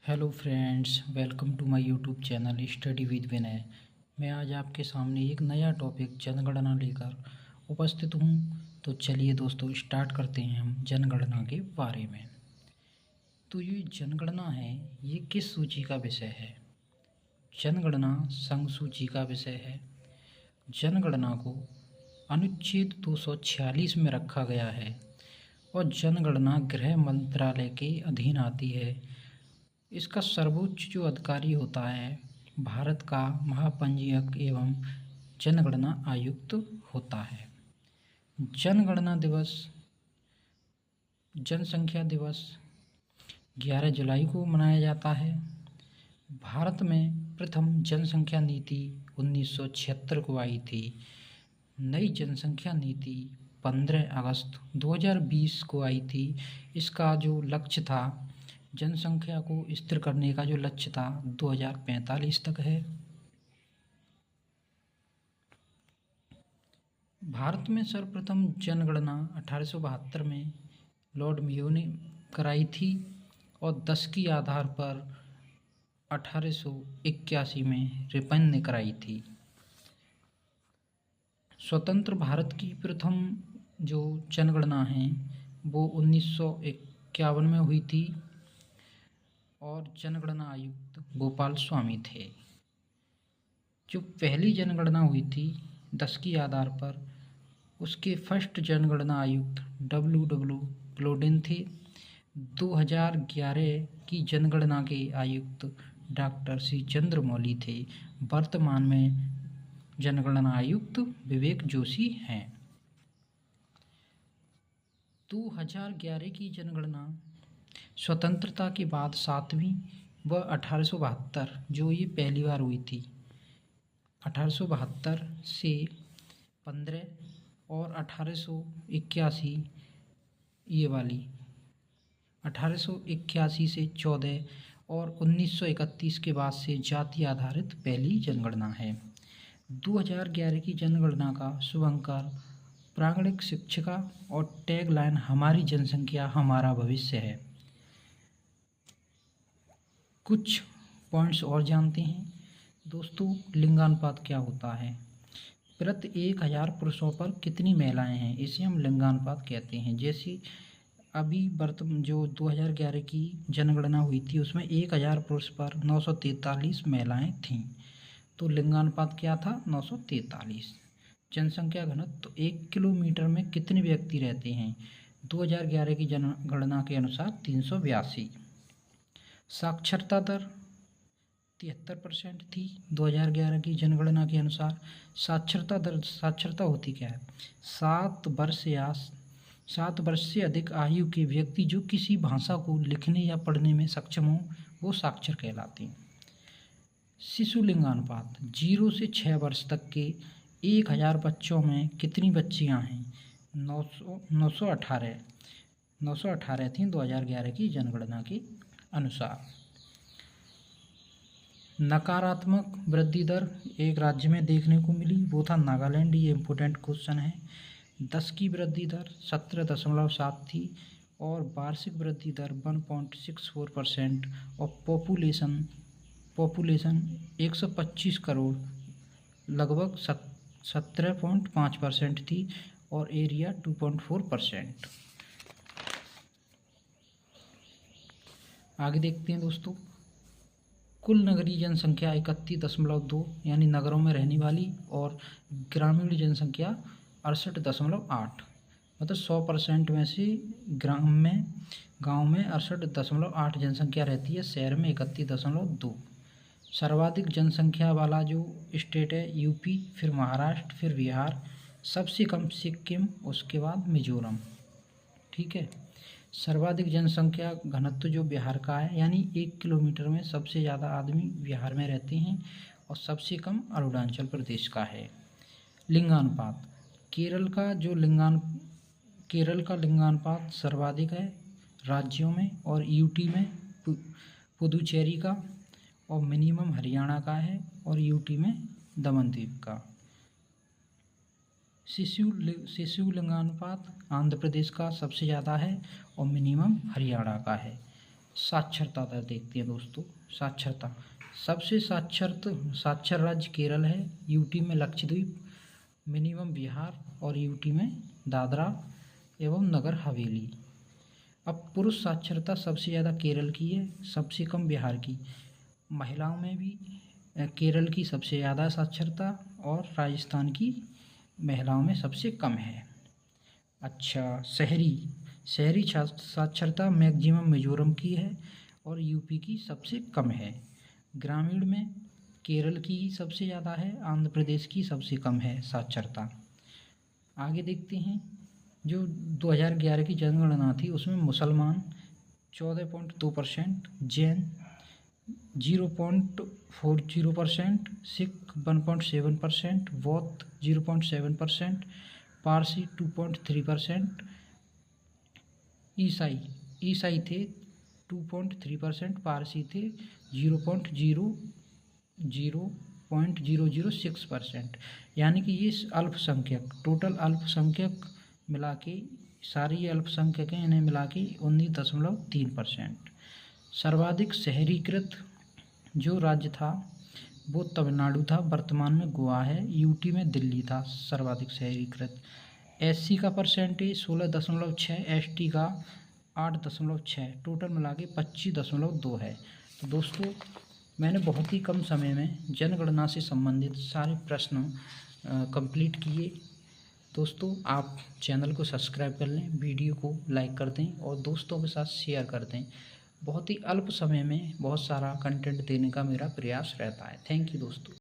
Hello friends, welcome to my YouTube channel study with Vinay. मैं आज आपके सामने एक नया टॉपिक जनगणना लेकर उपस्थित हूँ। तो चलिए दोस्तों, स्टार्ट करते हैं हम जनगणना के बारे में। तो ये जनगणना है, ये किस सूची का विषय है? जनगणना संघ सूची का विषय है। जनगणना को अनुच्छेद 246 में रखा गया है और जनगणना गृह मंत्रालय के अधीन आती है। इसका सर्वोच्च जो अधिकारी होता है, भारत का महापंजीयक एवं जनगणना आयुक्त होता है। जनगणना दिवस, जनसंख्या दिवस 11 जुलाई को मनाया जाता है। भारत में प्रथम जनसंख्या नीति 1976 को आई थी। नई जनसंख्या नीति 15 अगस्त 2020 को आई थी। इसका जो लक्ष्य था, जनसंख्या को स्थिर करने का जो लक्ष्य था 2045 तक है। भारत में सर्वप्रथम जनगणना 1872 में लॉर्ड मेयो ने कराई थी और 10 की आधार पर 1881 में रिपन ने कराई थी। स्वतंत्र भारत की प्रथम जो जनगणना है वो 1951 में हुई थी और जनगणना आयुक्त गोपाल स्वामी थे। जो पहली जनगणना हुई थी 10 की आधार पर, उसके फर्स्ट जनगणना आयुक्त W क्लोडेन थे। 2011 की जनगणना के आयुक्त डॉक्टर C चंद्रमौली थे। वर्तमान में जनगणना आयुक्त विवेक जोशी हैं। 2011 की जनगणना स्वतंत्रता के बाद 7वीं व 1872 जो ये पहली बार हुई थी। 1872 से 15 और 1881 ये वाली 1881 से 14 और 1931 के बाद से जाति आधारित पहली जनगणना है। 2011 की जनगणना का शुभंकर प्रांगणिक शिक्षिका और टैगलाइन हमारी जनसंख्या हमारा भविष्य है। कुछ पॉइंट्स और जानते हैं दोस्तों। लिंगानुपात क्या होता है? प्रति 1000 पुरुषों पर कितनी महिलाएं हैं, इसे हम लिंगानुपात कहते हैं। जैसे अभी वर्तमान जो 2011 की जनगणना हुई थी उसमें 1000 पुरुष पर 943 महिलाएं थीं। तो लिंगानुपात क्या था? 943। जनसंख्या घनत्व तो 1 किलोमीटर में कितने व्यक्ति रहते हैं? 2011 की जनगणना के अनुसार 382। साक्षरता दर 73% थी 2011 की जनगणना के अनुसार। साक्षरता होती क्या है? 7 वर्ष से अधिक आयु के व्यक्ति जो किसी भाषा को लिखने या पढ़ने में सक्षम हो, वो साक्षर कहलाते हैं। शिशु लिंगानुपात 0 से 6 वर्ष तक के 1000 बच्चों में कितनी बच्चियां हैं? 918 थी 2011 की जनगणना के अनुसार। नकारात्मक वृद्धि दर एक राज्य में देखने को मिली, वो था नागालैंड। ये इम्पोर्टेंट क्वेश्चन है। 10 की वृद्धि दर 17.7 थी और वार्षिक वृद्धि दर 1.64% और पॉपुलेशन 125 करोड़ लगभग 17.5% थी और एरिया 2.4%। आगे देखते हैं दोस्तों। कुल नगरीय जनसंख्या 31.2 यानी नगरों में रहने वाली, और ग्रामीण जनसंख्या 68.8, मतलब 100% में से गाँव में 68.8 जनसंख्या रहती है, शहर में 31.2। सर्वाधिक जनसंख्या वाला जो स्टेट है यूपी, फिर महाराष्ट्र, फिर बिहार, सबसे कम सिक्किम, उसके बाद मिजोरम। ठीक है। सर्वाधिक जनसंख्या घनत्व जो बिहार का है, यानी 1 किलोमीटर में सबसे ज़्यादा आदमी बिहार में रहते हैं और सबसे कम अरुणाचल प्रदेश का है। लिंगानुपात केरल का लिंगानुपात सर्वाधिक है राज्यों में, और यूटी में पुदुचेरी का, और मिनिमम हरियाणा का है, और यूटी में दमन द्वीप का। शिशु लिंगानुपात आंध्र प्रदेश का सबसे ज़्यादा है और मिनिमम हरियाणा का है। साक्षरता दर देखते हैं दोस्तों। साक्षरता, सबसे साक्षर राज्य केरल है, यूटी में लक्षद्वीप, मिनिमम बिहार और यूटी में दादरा एवं नगर हवेली। अब पुरुष साक्षरता सबसे ज़्यादा केरल की है, सबसे कम बिहार की। महिलाओं में भी केरल की सबसे ज़्यादा साक्षरता और राजस्थान की महिलाओं में सबसे कम है। अच्छा, शहरी साक्षरता मैक्सिमम मिजोरम की है और यूपी की सबसे कम है। ग्रामीण में केरल की सबसे ज़्यादा है, आंध्र प्रदेश की सबसे कम है साक्षरता। आगे देखते हैं, जो 2011 की जनगणना थी उसमें मुसलमान 14.2%, जैन 0.40%, सिख 1.7%, बौद्ध 0.7%, पारसी 2.3%, ईसाई थे 2.3%, पारसी थे 0.006%। यानी कि ये अल्पसंख्यक, टोटल अल्पसंख्यक मिला के, सारी अल्पसंख्यक हैं, इन्हें मिला के 19.3%। सर्वाधिक शहरीकृत जो राज्य था वो तमिलनाडु था, वर्तमान में गोवा है। यूटी में दिल्ली था सर्वाधिक शहरीकृत। एससी का परसेंटेज 16.6, एसटी का 8.6, टोटल मिला के 25.2 है। तो दोस्तों, मैंने बहुत ही कम समय में जनगणना से संबंधित सारे प्रश्न कंप्लीट किए। दोस्तों, आप चैनल को सब्सक्राइब कर लें, वीडियो को लाइक कर दें और दोस्तों के साथ शेयर कर दें। बहुत ही अल्प समय में बहुत सारा कंटेंट देने का मेरा प्रयास रहता है। थैंक यू दोस्तों।